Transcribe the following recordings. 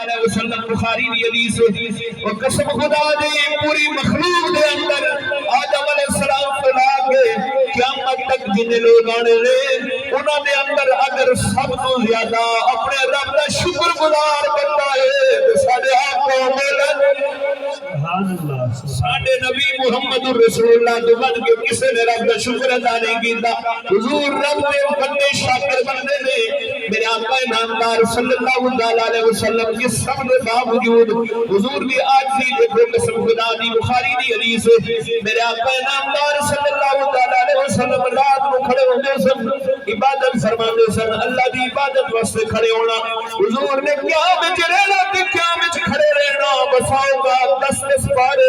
علیہ وسلم بخاری دی حدیث ہے اور قسم خدا دی پوری مخلوق دے اندر آدم علیہ السلام کو لا کے قیامت تک جن لوگ آنے لے انہوں نے اندر اگر سب کو زیادہ اپنے رب کا شکر گزار کرتا ہے ساڑھے آپ کو ملن ساڑھے نبی محمد رسول اللہ تو بن کے کسے نے رب کا شکر ادا نہیں کیتا حضور رب نے بندے شاکر بندے نے میرے آقا نامدار صلی اللہ علیہ وسلم کی سب نے باوجود حضور کی آجزی دیکھو قسم خدا دی بخاری دی حدیث ہے میرے آقا نامدار صلی اللہ علیہ وسلم رات کو کھڑے ہوندے سن عبادت فرماندے سن اللہ دی عبادت واسطے کھڑے ہونا حضور نے کیا بچ رہنا تے کیا بچ کھڑے رہنا بساؤ کا 10 پارے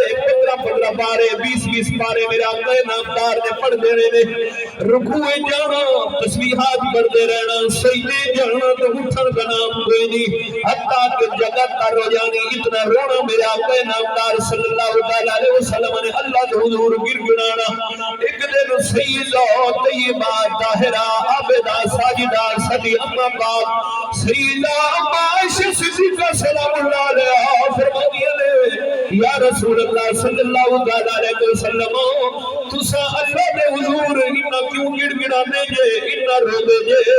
15 پارے 20 پارے میرے آقا نامدار نے پڑھ دینے نے رکوع جانا تسبیحات پڑھتے رہنا سجدے جانا تو اٹھن کا نام کوئی نہیں حتیٰ کہ جگہ تر ہو جانی اتنا رونا میرے آقا نامدار صلی اللہ علیہ وسلم نے اللہ کے حضور گر گڑانا ایک دن سیدہ طیبہ طاہرہ عابدہ ساجدہ سدی اما باپ سیدہ اما عائشہ صدیقہ سلام اللہ علیہ فرمانیہ نے یا رسول اللہ صلی اللہ علیہ وسلم تسا اللہ نے حضور انہا کیوں گڑ گڑانے جے انہا رو دے جے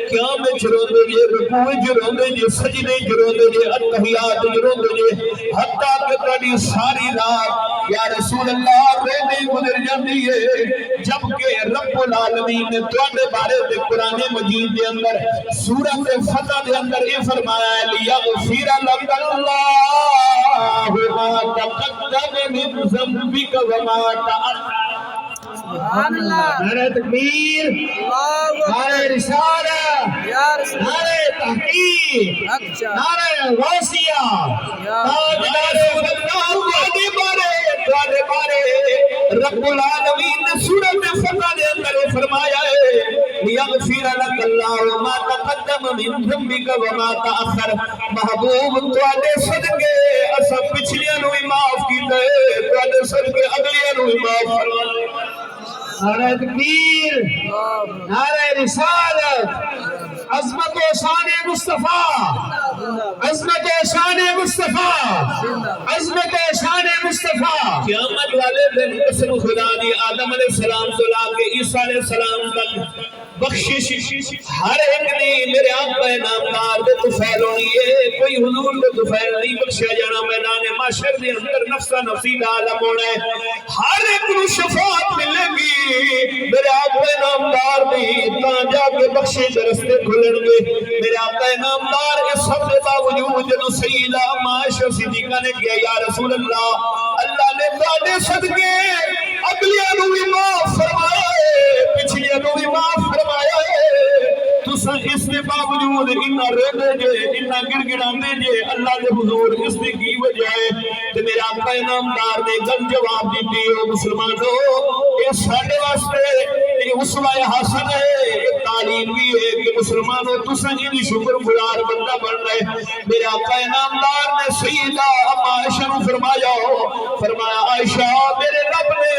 قیام جرو دے جے رکوع جرو دے جے سجدے جرو دے جے اتحیات جرو دے جے حتیٰ کہ تاری ساری رات یا رسول اللہ رہنے گزر جاندی ہے جبکہ رب العالمین نے توانے بارے دے قرآن مجید دے اندر سورۃ فتح دے اندر یہ فرمایا ہے لیغفر لک اللہ ما تقدم من ذنبک وما تأخر سبحان اللہ نعرہ تکبیر نعرہ رسالہ نعرہ تحقیق نعرہ غوثیہ توانے بارے رب العالمین نے سورۃ فتح دے اندر فرمایا ہے لیغفر لک اللہ ما تقدم من ذنبک وما تأخر محبوب توانے صدقے اسا پچھلیاں نو ہی معاف کیتا ہے توانے صدقے اگلیاں نو ہی معاف فرمایا نعرہ تکبیر نعرہ رسالت عظمت و شان مصطفیٰ عظمت و شان مصطفیٰ عظمت و شان مصطفیٰ قیامت والے دن قسم خدا دی آدم علیہ السلام سے لا کے عیسیٰ علیہ السلام تک بخشش ہر ایک نے میرے آقا نامدار دے طفیل ہونی ہے کوئی حضور دے طفیل نہیں بخشیا جانا میدان معاشر دے اندر نفسہ نفسی دا عالم ہونا ہے ہر ایک نو شفاعت ملے گی میرے آقا نامدار دی تاں جا کے بخشے درستے کھلن گے میرے آقا نامدار اس سب دے باوجود جنو سیدہ عائشہ صدیقہ نے کیا یا رسول اللہ اللہ نے تواڈے صدقے اگلیاں نو بھی معاف فرمایا ہے پچھلیاں نو بھی معاف فرمایا ہے تسا اس کے باوجود انہا رو دے جے انہا گڑ گڑانے جے اللہ کے حضور اس نے کی وجہ ہے کہ میرا آقا نامدار نے گل جواب دیتی ہو مسلمانوں یہ ساڑھے واسطے یہ اسوہ حسن ہے یہ تعلیم بھی ہے کہ مسلمانوں تسا انہی شکر گزار بندہ بن رہے میرے آقا نامدار نے سیدہ اما عائشہ نو فرمایا عائشہ میرے رب نے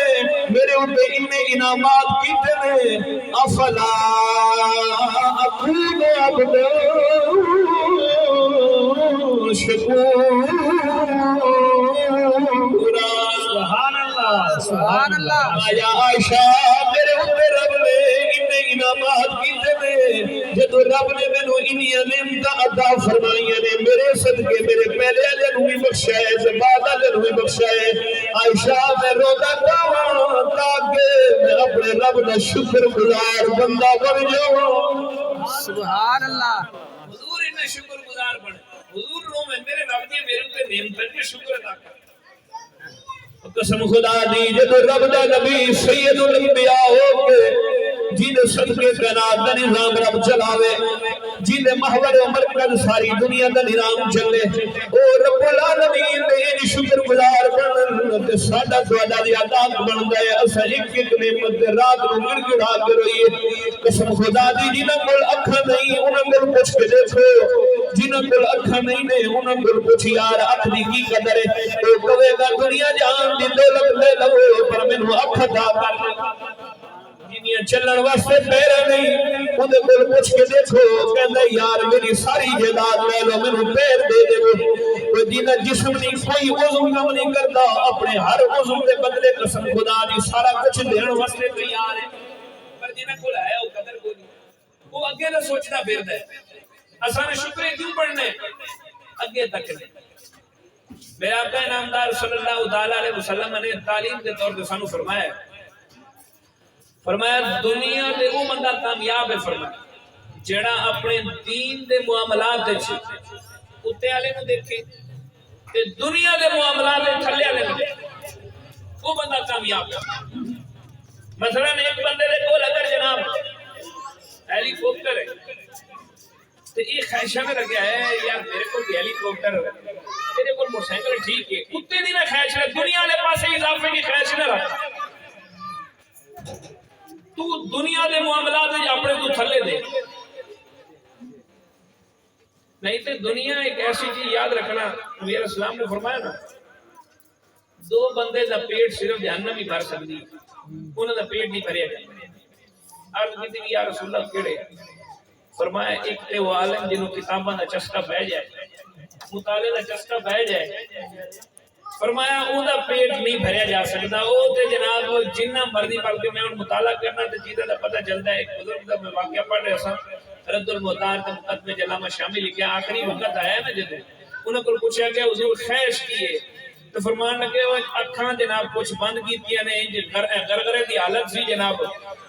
میرے اوپر انہیں انعامات کیتے نے افلا اکون عبد شکورا سبحان اللہ یا عائشہ میرے اوپر رب نے انہیں انعامات کیتے نے جدو رب نے مینوں انہیاں نعمتاں عطا فرمائیاں نے میرے صدقے میرے پہلے والے نوں بھی بخشیا ہے تے بعد والے نوں بھی بخشیا ہے عائشہ میں رودا تاواں تاکہ میں اپنے رب دا شکر گزار بندہ بن جاواں سبحان اللہ حضور انہیں شکر گزار بنے حضور رو میں میرے رب دی میرے تے نعمتاں دے شکر ادا کر قسم خدا دی جدو رب دا نبی سید الانبیاء ہو کے جن صدقے کائنات دا نظام رب چلاوے جن محور و مرکز ساری دنیا دا نظام چلے او رب العالمین دے ان شکر گزار بنن تے ساڈا تہاڈا دی عطا بن گئے اسا ایک ایک نعمت تے رات نو گڑ گڑا کے روئیے قسم خدا دی جنہاں کول اکھاں نہیں انہاں کول پوچھ کے دیکھو جنہاں کول اکھاں نہیں نے انہاں کول پوچھ یار اکھ دی کی قدر ہے او کہے گا دنیا جہان دی دولت لے لو پر مینوں اکھ عطا کر میاں چلن واسطے پیر نہیں اندے کول پوچھ کے دیکھو کہندا یار میری ساری جائیداد لے لو مینوں پیر دے دے وہ جنہ جسم نہیں کوئی عضو کم نہیں کرتا اپنے ہر عضو کے بدلے قسم خدا دی سارا کچھ دین واسطے تیار ہے پر جنہ کول ہے او قدر کوئی نہیں وہ اگے نہ سوچنا پھردا ہے اساں نے شکر کیوں پڑھنے اگے تک نہیں میرے آقا انعامدار صلی اللہ تعالی علیہ وسلم نے تعلیم کے طور پہ سانو فرمایا دنیا دے او بندہ کامیاب ہے فرمایا جڑا اپنے دین دے معاملات وچ اوتے والے نوں دیکھے تے دنیا دے معاملات دے تھلے والے نوں دیکھے او بندہ کامیاب ہے مثلا ایک بندے دے کول اگر جناب ہیلی کاپٹر ہے تو یہ خواہشہ میں لگیا ہے یار میرے کو ہیلی کاپٹر میرے کو موٹر سائیکل ٹھیک ہے کتے دی نہ خواہش ہے دنیا والے پاسے اضافے کی خواہش نہ رکھ تو دنیا دے معاملات وچ اپنے تو تھلے دے نہیں تے دنیا ایک ایسی چیز یاد رکھنا نبی علیہ السلام نے فرمایا نا دو بندے دا پیٹ صرف جہنم ہی بھر سکتی انہاں دا پیٹ نہیں بھریا جائے عرض کیتی کہ یا رسول اللہ کیڑے فرمایا ایک تے وہ عالم جنہوں کتاباں دا چسکا بہ جائے مطالعے دا چسکا بہ جائے فرمایا او دا پیٹ نہیں بھریا جا سکتا او تے جناب جنہ مرضی پڑھ کے میں ان مطالعہ کرنا تے چیزیں دا پتہ چلتا ہے ایک بزرگ دا میں واقعہ پڑھ رہا سا رد المحتار تے مقدمے جلامہ شامل لکھا آخری وقت آیا نا جدے انہوں کو پوچھا کہ حضور خواہش کیے تو فرمان لگے وہ اکھاں جناب کچھ بند کیتیاں نے گرگرے دی حالت سی جناب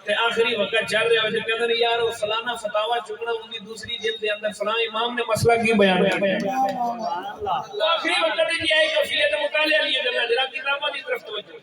تے آخری وقت چل رہے ہو جو کہتے ہیں یار وہ فلانا فتاوہ چکنا ان کی دوسری جلد دے اندر فلاں امام نے مسئلہ کی بیان کیا آخری وقت دی آئی کفیت مطالعہ لیے جلنا جناب کتابہ دی طرف توجہ